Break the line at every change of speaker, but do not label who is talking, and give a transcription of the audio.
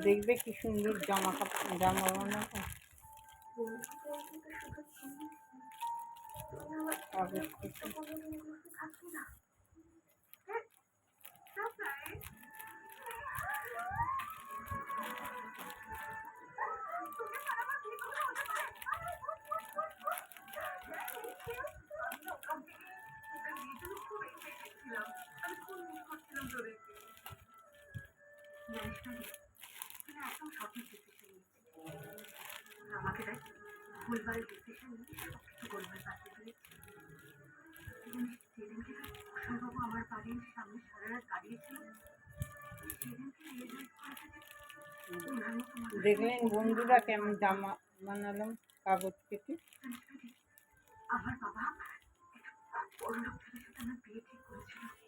দেখবে কি সুন্দর জামা কাপড় জামা বানাবো কাগজ কেটে।
আমাকে দেখ ভুলভাল ডিসিশন নিয়ে সবকিছু গোলমাল পাঠিয়ে দিয়েছে। সেদিনকে অশোকবাবু আমার বাড়ির সামনে সারা রাত দাঁড়িয়েছিল, সেদিনকে রিয়েলাইজ করেছে
দেখলেন বন্ধুরা কেমন জামা বানালাম কাগজ কেটে।
আমার বাবা একটা বড় লোক ছেলের সাথে আমার বিয়ে ঠিক করেছিল।